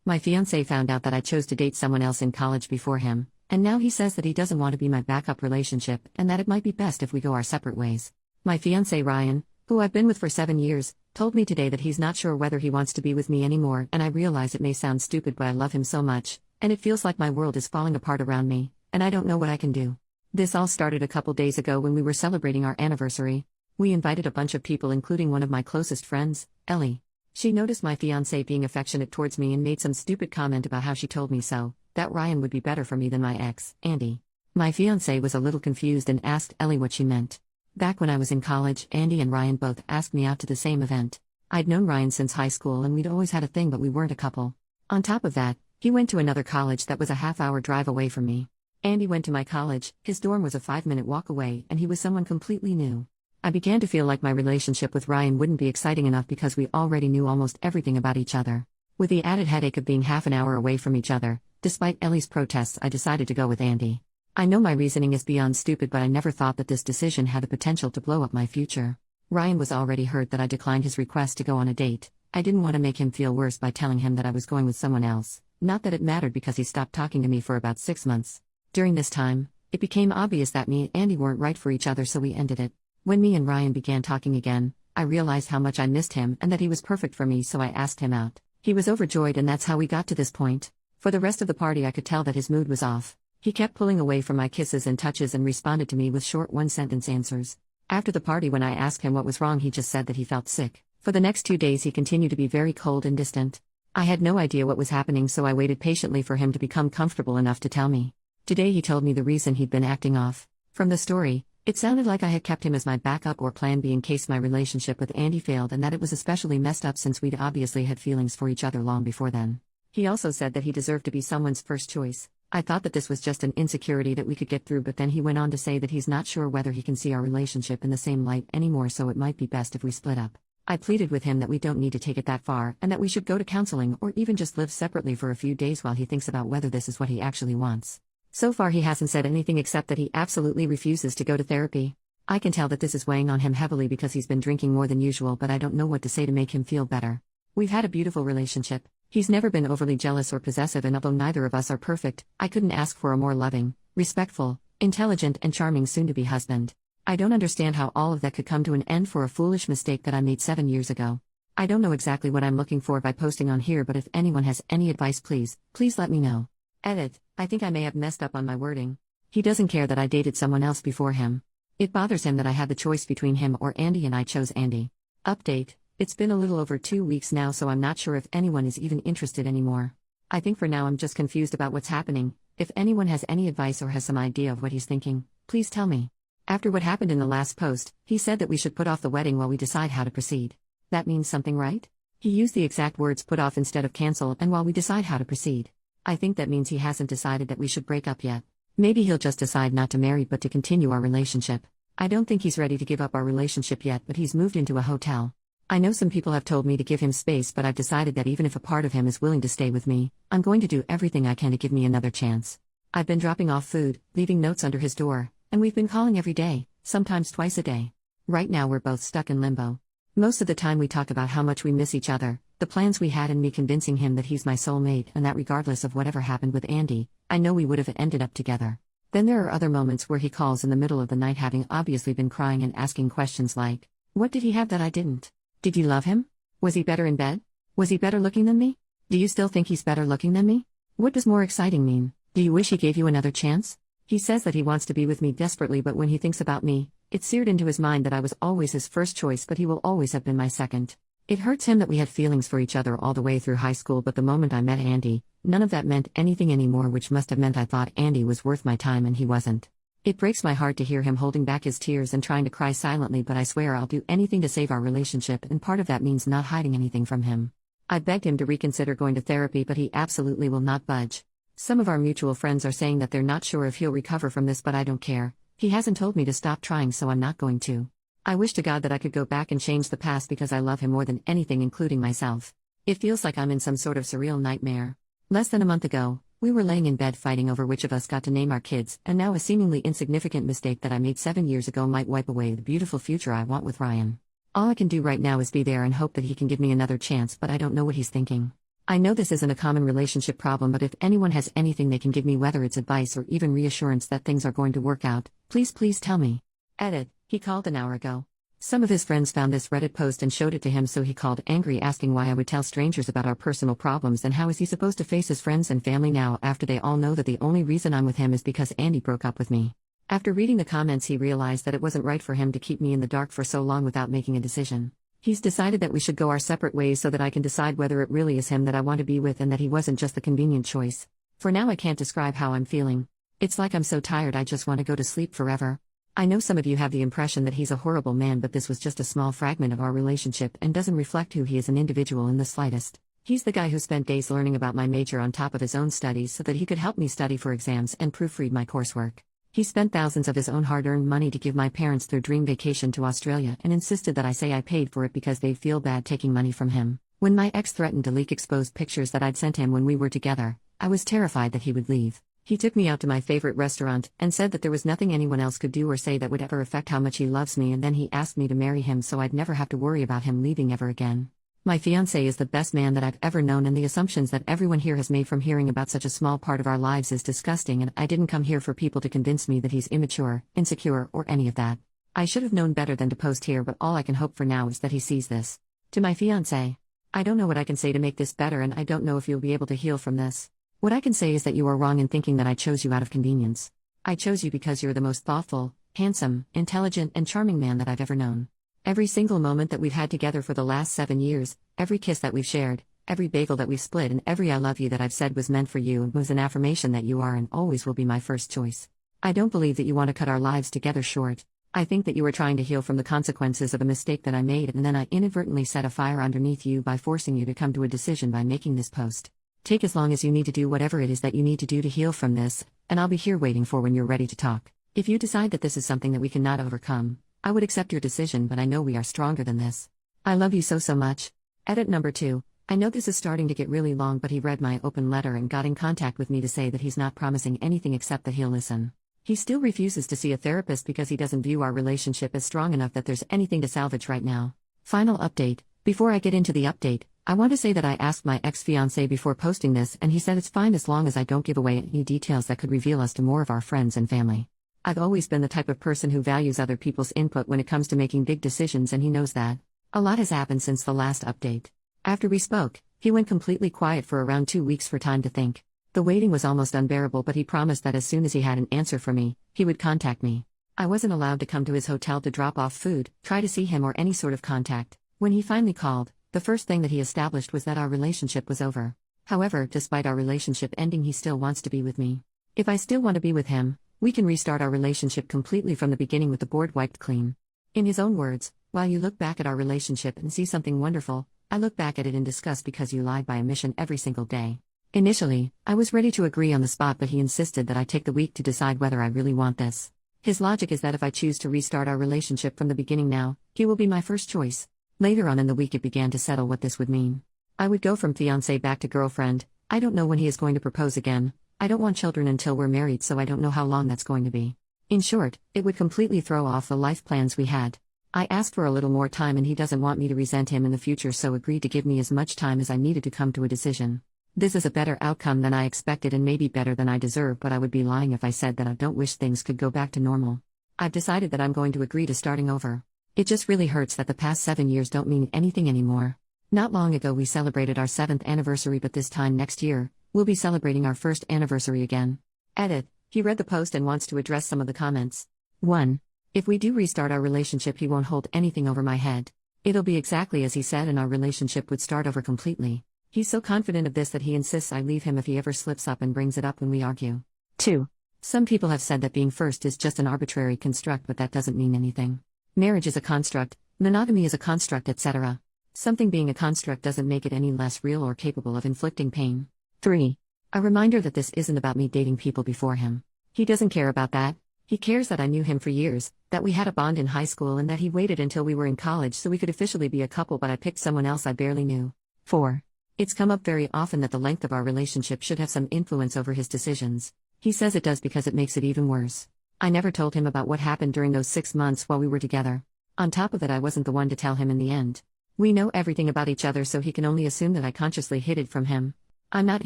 My fiance found out that I chose to date someone else in college before him, and now he says that he doesn't want to be my backup relationship and that it might be best if we go our separate ways. My fiance Ryan, who I've been with for 7 years, told me today that he's not sure whether he wants to be with me anymore, and I realize it may sound stupid, but I love him so much, and it feels like my world is falling apart around me, and I don't know what I can do. This all started a couple days ago when we were celebrating our anniversary. We invited a bunch of people, including one of my closest friends, Ellie. She noticed my fiancé being affectionate towards me and made some stupid comment about how she told me so, that Ryan would be better for me than my ex, Andy. My fiancé was a little confused and asked Ellie what she meant. Back when I was in college, Andy and Ryan both asked me out to the same event. I'd known Ryan since high school and we'd always had a thing, but we weren't a couple. On top of that, he went to another college that was a half-hour drive away from me. Andy went to my college, his dorm was a 5-minute walk away, and he was someone completely new. I began to feel like my relationship with Ryan wouldn't be exciting enough because we already knew almost everything about each other. With the added headache of being half an hour away from each other, despite Ellie's protests, I decided to go with Andy. I know my reasoning is beyond stupid, but I never thought that this decision had the potential to blow up my future. Ryan was already hurt that I declined his request to go on a date. I didn't want to make him feel worse by telling him that I was going with someone else, not that it mattered because he stopped talking to me for about 6 months. During this time, it became obvious that me and Andy weren't right for each other, so we ended it. When me and Ryan began talking again, I realized how much I missed him and that he was perfect for me, so I asked him out. He was overjoyed, and that's how we got to this point. For the rest of the party, I could tell that his mood was off. He kept pulling away from my kisses and touches and responded to me with short one-sentence answers. After the party, when I asked him what was wrong, he just said that he felt sick. For the next 2 days, he continued to be very cold and distant. I had no idea what was happening, so I waited patiently for him to become comfortable enough to tell me. Today he told me the reason he'd been acting off. From the story, it sounded like I had kept him as my backup or plan B in case my relationship with Andy failed, and that it was especially messed up since we'd obviously had feelings for each other long before then. He also said that he deserved to be someone's first choice. I thought that this was just an insecurity that we could get through, but then he went on to say that he's not sure whether he can see our relationship in the same light anymore, so it might be best if we split up. I pleaded with him that we don't need to take it that far, and that we should go to counseling or even just live separately for a few days while he thinks about whether this is what he actually wants. So far he hasn't said anything except that he absolutely refuses to go to therapy. I can tell that this is weighing on him heavily because he's been drinking more than usual, but I don't know what to say to make him feel better. We've had a beautiful relationship. He's never been overly jealous or possessive, and although neither of us are perfect, I couldn't ask for a more loving, respectful, intelligent, and charming soon-to-be husband. I don't understand how all of that could come to an end for a foolish mistake that I made 7 years ago. I don't know exactly what I'm looking for by posting on here, but if anyone has any advice, please let me know. Edit: I think I may have messed up on my wording. He doesn't care that I dated someone else before him. It bothers him that I had the choice between him or Andy, and I chose Andy. Update: it's been a little over 2 weeks now, so I'm not sure if anyone is even interested anymore. I think for now I'm just confused about what's happening. If anyone has any advice or has some idea of what he's thinking, please tell me. After what happened in the last post, he said that we should put off the wedding while we decide how to proceed. That means something, right? He used the exact words put off instead of cancel and while we decide how to proceed. I think that means he hasn't decided that we should break up yet. Maybe he'll just decide not to marry but to continue our relationship. I don't think he's ready to give up our relationship yet, but he's moved into a hotel. I know some people have told me to give him space, but I've decided that even if a part of him is willing to stay with me, I'm going to do everything I can to give me another chance. I've been dropping off food, leaving notes under his door, and we've been calling every day, sometimes twice a day. Right now we're both stuck in limbo. Most of the time we talk about how much we miss each other, the plans we had, and me convincing him that he's my soulmate and that regardless of whatever happened with Andy, I know we would have ended up together. Then there are other moments where he calls in the middle of the night, having obviously been crying and asking questions like, what did he have that I didn't? Did you love him? Was he better in bed? Was he better looking than me? Do you still think he's better looking than me? What does more exciting mean? Do you wish he gave you another chance? He says that he wants to be with me desperately, but when he thinks about me, it's seared into his mind that I was always his first choice, but he will always have been my second. It hurts him that we had feelings for each other all the way through high school, but the moment I met Andy, none of that meant anything anymore, which must have meant I thought Andy was worth my time and he wasn't. It breaks my heart to hear him holding back his tears and trying to cry silently, but I swear I'll do anything to save our relationship, and part of that means not hiding anything from him. I begged him to reconsider going to therapy, but he absolutely will not budge. Some of our mutual friends are saying that they're not sure if he'll recover from this, but I don't care. He hasn't told me to stop trying, so I'm not going to. I wish to God that I could go back and change the past because I love him more than anything, including myself. It feels like I'm in some sort of surreal nightmare. Less than a month ago, we were laying in bed fighting over which of us got to name our kids, and now a seemingly insignificant mistake that I made 7 years ago might wipe away the beautiful future I want with Ryan. All I can do right now is be there and hope that he can give me another chance, but I don't know what he's thinking. I know this isn't a common relationship problem, but if anyone has anything they can give me, whether it's advice or even reassurance that things are going to work out, please tell me. Edit. He called an hour ago. Some of his friends found this Reddit post and showed it to him, so he called angry, asking why I would tell strangers about our personal problems and how is he supposed to face his friends and family now after they all know that the only reason I'm with him is because Andy broke up with me. After reading the comments, he realized that it wasn't right for him to keep me in the dark for so long without making a decision. He's decided that we should go our separate ways so that I can decide whether it really is him that I want to be with and that he wasn't just the convenient choice. For now, I can't describe how I'm feeling. It's like I'm so tired I just want to go to sleep forever. I know some of you have the impression that he's a horrible man, but this was just a small fragment of our relationship and doesn't reflect who he is an individual in the slightest. He's the guy who spent days learning about my major on top of his own studies so that he could help me study for exams and proofread my coursework. He spent thousands of his own hard-earned money to give my parents their dream vacation to Australia and insisted that I say I paid for it because they'd feel bad taking money from him. When my ex threatened to leak exposed pictures that I'd sent him when we were together, I was terrified that he would leave. He took me out to my favorite restaurant and said that there was nothing anyone else could do or say that would ever affect how much he loves me, and then he asked me to marry him so I'd never have to worry about him leaving ever again. My fiance is the best man that I've ever known, and the assumptions that everyone here has made from hearing about such a small part of our lives is disgusting, and I didn't come here for people to convince me that he's immature, insecure, or any of that. I should have known better than to post here, but all I can hope for now is that he sees this. To my fiance, I don't know what I can say to make this better, and I don't know if you'll be able to heal from this. What I can say is that you are wrong in thinking that I chose you out of convenience. I chose you because you're the most thoughtful, handsome, intelligent, and charming man that I've ever known. Every single moment that we've had together for the last 7 years, every kiss that we've shared, every bagel that we've split, and every I love you that I've said was meant for you and was an affirmation that you are and always will be my first choice. I don't believe that you want to cut our lives together short. I think that you are trying to heal from the consequences of a mistake that I made, and then I inadvertently set a fire underneath you by forcing you to come to a decision by making this post. Take as long as you need to do whatever it is that you need to do to heal from this, and I'll be here waiting for when you're ready to talk. If you decide that this is something that we cannot overcome, I would accept your decision, but I know we are stronger than this. I love you so much. Edit number 2. I know this is starting to get really long, but he read my open letter and got in contact with me to say that he's not promising anything except that he'll listen. He still refuses to see a therapist because he doesn't view our relationship as strong enough that there's anything to salvage right now. Final update. Before I get into the update, I want to say that I asked my ex-fiancé before posting this, and he said it's fine as long as I don't give away any details that could reveal us to more of our friends and family. I've always been the type of person who values other people's input when it comes to making big decisions, and he knows that. A lot has happened since the last update. After we spoke, he went completely quiet for around 2 weeks for time to think. The waiting was almost unbearable, but he promised that as soon as he had an answer for me, he would contact me. I wasn't allowed to come to his hotel to drop off food, try to see him, or any sort of contact. When he finally called, the first thing that he established was that our relationship was over. However, despite our relationship ending, he still wants to be with me. If I still want to be with him, we can restart our relationship completely from the beginning with the board wiped clean. In his own words, while you look back at our relationship and see something wonderful, I look back at it in disgust because you lied by omission every single day. Initially, I was ready to agree on the spot, but he insisted that I take the week to decide whether I really want this. His logic is that if I choose to restart our relationship from the beginning now, he will be my first choice. Later on in the week it began to settle what this would mean. I would go from fiancé back to girlfriend. I don't know when he is going to propose again. I don't want children until we're married, so I don't know how long that's going to be. In short, it would completely throw off the life plans we had. I asked for a little more time, and he doesn't want me to resent him in the future, so agreed to give me as much time as I needed to come to a decision. This is a better outcome than I expected and maybe better than I deserve, but I would be lying if I said that I don't wish things could go back to normal. I've decided that I'm going to agree to starting over. It just really hurts that the past 7 years don't mean anything anymore. Not long ago we celebrated our 7th anniversary, but this time next year, we'll be celebrating our 1st anniversary again. Edit. He read the post and wants to address some of the comments. 1. If we do restart our relationship, he won't hold anything over my head. It'll be exactly as he said, and our relationship would start over completely. He's so confident of this that he insists I leave him if he ever slips up and brings it up when we argue. 2. Some people have said that being first is just an arbitrary construct, but that doesn't mean anything. Marriage is a construct, monogamy is a construct, etc. Something being a construct doesn't make it any less real or capable of inflicting pain. 3. A reminder that this isn't about me dating people before him. He doesn't care about that. He cares that I knew him for years, that we had a bond in high school, and that he waited until we were in college so we could officially be a couple, but I picked someone else I barely knew. 4. It's come up very often that the length of our relationship should have some influence over his decisions. He says it does because it makes it even worse. I never told him about what happened during those 6 months while we were together. On top of it, I wasn't the one to tell him in the end. We know everything about each other, so he can only assume that I consciously hid it from him. I'm not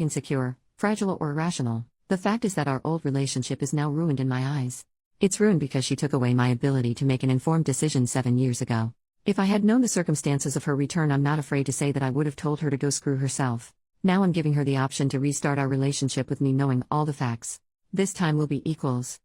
insecure, fragile, or irrational. The fact is that our old relationship is now ruined in my eyes. It's ruined because she took away my ability to make an informed decision 7 years ago. If I had known the circumstances of her return, I'm not afraid to say that I would have told her to go screw herself. Now I'm giving her the option to restart our relationship with me, knowing all the facts. This time will be equals.